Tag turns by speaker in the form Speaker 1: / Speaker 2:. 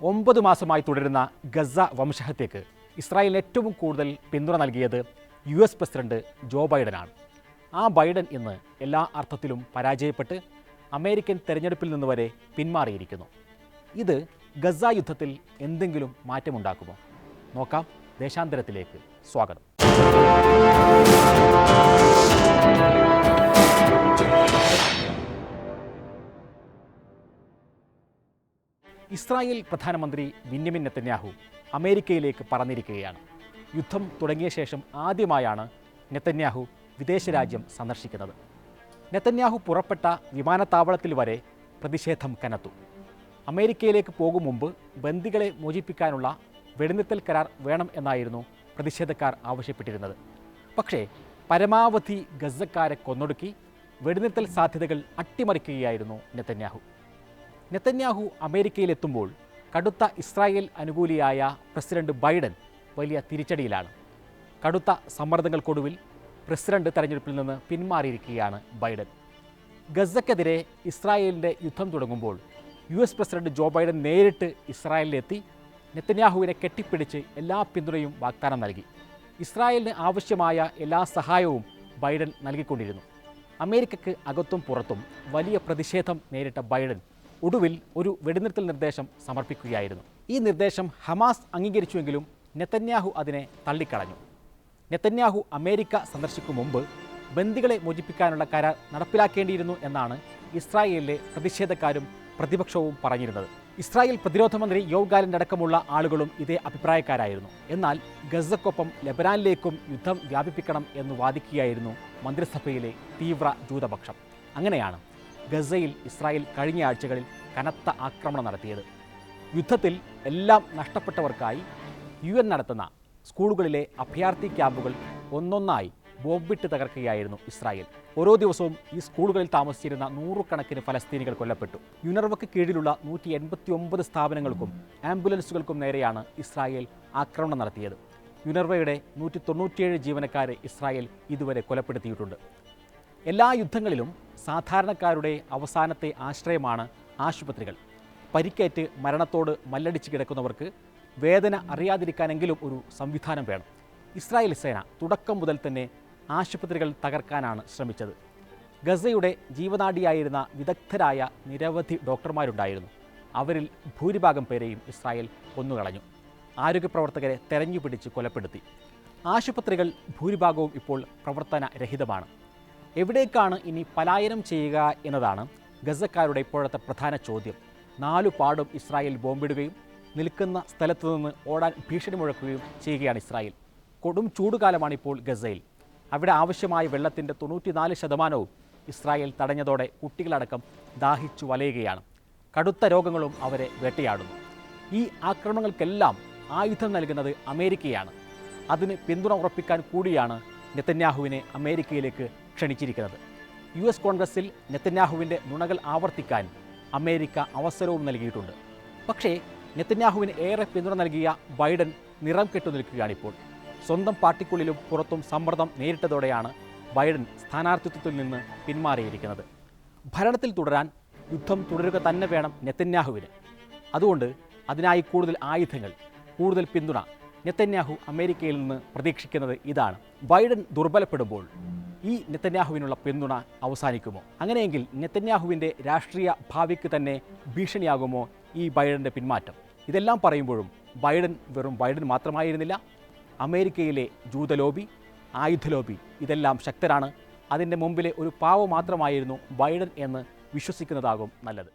Speaker 1: 9 മാസമായി തുടരുന്ന ഗസ വംശഹത്യക്ക് ഇസ്രായേലിന് ഏറ്റവും കൂടുതൽ പിന്തുണ നൽകിയത് US പ്രസിഡന്റ് ജോ ബൈഡനാണ്. ആ ബൈഡൻ ഇന്ന് എല്ലാ അർത്ഥത്തിലും പരാജയപ്പെട്ട് അമേരിക്കൻ തെരഞ്ഞെടുപ്പിൽ നിന്ന് വരെ പിന്മാറിയിരിക്കുന്നു. ഇത് ഗസ യുദ്ധത്തിൽ എന്തെങ്കിലും മാറ്റമുണ്ടാക്കുമോ? നോക്കാം. ദേശാന്തരത്തിലേക്ക് സ്വാഗതം. ഇസ്രായേൽ പ്രധാനമന്ത്രി ബെന്യാമിൻ നെതന്യാഹു അമേരിക്കയിലേക്ക് പറന്നിരിക്കുകയാണ്. യുദ്ധം തുടങ്ങിയ ശേഷം ആദ്യമായാണ് നെതന്യാഹു വിദേശ രാജ്യം സന്ദർശിക്കുന്നത്. നെതന്യാഹു പുറപ്പെട്ട വിമാനത്താവളത്തിൽ വരെ പ്രതിഷേധം കനത്തു. അമേരിക്കയിലേക്ക് പോകും മുമ്പ് ബന്ദികളെ മോചിപ്പിക്കാനുള്ള വെടിനിർത്തൽ കരാർ വേണം എന്നായിരുന്നു പ്രതിഷേധക്കാർ ആവശ്യപ്പെട്ടിരുന്നത്. പക്ഷേ പരമാവധി ഗസക്കാരെ കൊന്നൊടുക്കി വെടിനിർത്തൽ സാധ്യതകൾ അട്ടിമറിക്കുകയായിരുന്നു നെതന്യാഹു അമേരിക്കയിലെത്തുമ്പോൾ കടുത്ത ഇസ്രായേൽ അനുകൂലിയായ പ്രസിഡന്റ് ബൈഡൻ വലിയ തിരിച്ചടിയിലാണ്. കടുത്ത സമ്മർദ്ദങ്ങൾക്കൊടുവിൽ പ്രസിഡന്റ് തെരഞ്ഞെടുപ്പിൽ നിന്ന് പിന്മാറിയിരിക്കുകയാണ് ബൈഡൻ. ഗസക്കെതിരെ ഇസ്രായേലിൻ്റെ യുദ്ധം തുടങ്ങുമ്പോൾ US പ്രസിഡന്റ് ജോ ബൈഡൻ നേരിട്ട് ഇസ്രായേലിലെത്തി നെതന്യാഹുവിനെ കെട്ടിപ്പിടിച്ച് എല്ലാ പിന്തുണയും വാഗ്ദാനം നൽകി. ഇസ്രായേലിന് ആവശ്യമായ എല്ലാ സഹായവും ബൈഡൻ നൽകിക്കൊണ്ടിരുന്നു. അമേരിക്കയ്ക്ക് അകത്തും പുറത്തും വലിയ പ്രതിഷേധം നേരിട്ട ബൈഡൻ ഒടുവിൽ ഒരു വെടിനിർത്തൽ നിർദ്ദേശം സമർപ്പിക്കുകയായിരുന്നു. ഈ നിർദ്ദേശം ഹമാസ് അംഗീകരിച്ചുവെങ്കിലും നെതന്യാഹു അതിനെ തള്ളിക്കളഞ്ഞു. നെതന്യാഹു അമേരിക്ക സന്ദർശിക്കും മുമ്പ് ബന്ദികളെ മോചിപ്പിക്കാനുള്ള കരാർ നടപ്പിലാക്കേണ്ടിയിരുന്നു എന്നാണ് ഇസ്രായേലിലെ പ്രതിഷേധക്കാരും പ്രതിപക്ഷവും പറഞ്ഞിരുന്നത്. ഇസ്രായേൽ പ്രതിരോധ മന്ത്രി യോവ് ഗാലന്റ് അടക്കമുള്ള ആളുകളും ഇതേ അഭിപ്രായക്കാരായിരുന്നു. എന്നാൽ ഗസക്കൊപ്പം ലെബനാനിലേക്കും യുദ്ധം വ്യാപിപ്പിക്കണം എന്ന് വാദിക്കുകയായിരുന്നു മന്ത്രിസഭയിലെ തീവ്ര ജൂതപക്ഷം. അങ്ങനെയാണ് ഗസയിൽ ഇസ്രായേൽ കഴിഞ്ഞ ആഴ്ചകളിൽ കനത്ത ആക്രമണം നടത്തിയത്. യുദ്ധത്തിൽ എല്ലാം നഷ്ടപ്പെട്ടവർക്കായി UN നടത്തുന്ന സ്കൂളുകളിലെ അഭയാർത്ഥി ക്യാമ്പുകൾ ഒന്നൊന്നായി ബോംബിട്ട് തകർക്കുകയായിരുന്നു ഇസ്രായേൽ. ഓരോ ദിവസവും ഈ സ്കൂളുകളിൽ താമസിച്ചിരുന്ന നൂറുകണക്കിന് ഫലസ്തീനികൾ കൊല്ലപ്പെട്ടു. യുനർവയ്ക്ക് കീഴിലുള്ള 189 സ്ഥാപനങ്ങൾക്കും ആംബുലൻസുകൾക്കും നേരെയാണ് ഇസ്രായേൽ ആക്രമണം നടത്തിയത്. യുനർവയുടെ 197 ജീവനക്കാരെ ഇസ്രായേൽ ഇതുവരെ കൊലപ്പെടുത്തിയിട്ടുണ്ട്. എല്ലാ യുദ്ധങ്ങളിലും സാധാരണക്കാരുടെ അവസാനത്തെ ആശ്രയമാണ് ആശുപത്രികൾ. പരിക്കേറ്റ് മരണത്തോട് മല്ലടിച്ച് കിടക്കുന്നവർക്ക് വേദന അറിയാതിരിക്കാനെങ്കിലും ഒരു സംവിധാനം വേണം. ഇസ്രായേൽ സേന തുടക്കം മുതൽ തന്നെ ആശുപത്രികൾ തകർക്കാനാണ് ശ്രമിച്ചത്. ഗസയുടെ ജീവനാഡിയായിരുന്ന വിദഗ്ധരായ നിരവധി ഡോക്ടർമാരുണ്ടായിരുന്നു. അവരിൽ ഭൂരിഭാഗം പേരെയും ഇസ്രായേൽ കൊന്നുകളഞ്ഞു. ആരോഗ്യപ്രവർത്തകരെ തെരഞ്ഞുപിടിച്ച് കൊലപ്പെടുത്തി. ആശുപത്രികൾ ഭൂരിഭാഗവും ഇപ്പോൾ പ്രവർത്തനരഹിതമാണ്. എവിടേക്കാണ് ഇനി പലായനം ചെയ്യുക എന്നതാണ് ഗസക്കാരുടെ ഇപ്പോഴത്തെ പ്രധാന ചോദ്യം. 4 പാടും ഇസ്രായേൽ ബോംബിടുകയും നിൽക്കുന്ന സ്ഥലത്തു നിന്ന് ഓടാൻ ഭീഷണി മുഴക്കുകയും ചെയ്യുകയാണ് ഇസ്രായേൽ. കൊടും ചൂടുകാലമാണ് ഇപ്പോൾ ഗസയിൽ. അവിടെ ആവശ്യമായ വെള്ളത്തിൻ്റെ 94% ഇസ്രായേൽ തടഞ്ഞതോടെ കുട്ടികളടക്കം ദാഹിച്ചു വലയുകയാണ്. കടുത്ത രോഗങ്ങളും അവരെ വേട്ടയാടുന്നു. ഈ ആക്രമണങ്ങൾക്കെല്ലാം ആയുധം നൽകുന്നത് അമേരിക്കയാണ്. അതിന് പിന്തുണ ഉറപ്പിക്കാൻ കൂടിയാണ് നെതന്യാഹുവിനെ അമേരിക്കയിലേക്ക് ക്ഷണിച്ചിരിക്കുന്നത്. US കോൺഗ്രസിൽ നെതന്യാഹുവിൻ്റെ നുണകൾ ആവർത്തിക്കാൻ അമേരിക്ക അവസരവും നൽകിയിട്ടുണ്ട്. പക്ഷേ നെതന്യാഹുവിന് ഏറെ പിന്തുണ നൽകിയ ബൈഡൻ നിറം കെട്ടു നിൽക്കുകയാണിപ്പോൾ. സ്വന്തം പാർട്ടിക്കുള്ളിലും പുറത്തും സമ്മർദ്ദം നേരിട്ടതോടെയാണ് ബൈഡൻ സ്ഥാനാർത്ഥിത്വത്തിൽ നിന്ന് പിന്മാറിയിരിക്കുന്നത്. ഭരണത്തിൽ തുടരാൻ യുദ്ധം തുടരുക തന്നെ വേണം നെതന്യാഹുവിന്. അതുകൊണ്ട് അതിനായി കൂടുതൽ ആയുധങ്ങൾ, കൂടുതൽ പിന്തുണ നെതന്യാഹു അമേരിക്കയിൽ നിന്ന് പ്രതീക്ഷിക്കുന്നത് ഇതാണ്. ബൈഡൻ ദുർബലപ്പെടുമ്പോൾ ഈ നെതന്യാഹുവിനുള്ള പിന്തുണ അവസാനിക്കുമോ? അങ്ങനെയെങ്കിൽ നെതന്യാഹുവിൻ്റെ രാഷ്ട്രീയ ഭാവിക്ക് തന്നെ ഭീഷണിയാകുമോ ഈ ബൈഡൻ്റെ പിന്മാറ്റം? ഇതെല്ലാം പറയുമ്പോഴും ബൈഡൻ വെറും ബൈഡൻ മാത്രമായിരുന്നില്ല. അമേരിക്കയിലെ ജൂതലോബി, ആയുധലോബി ഇതെല്ലാം ശക്തരാണ്. അതിൻ്റെ മുമ്പിലെ ഒരു പാവ മാത്രമായിരുന്നു ബൈഡൻ എന്ന് വിശ്വസിക്കുന്നതാകും നല്ലത്.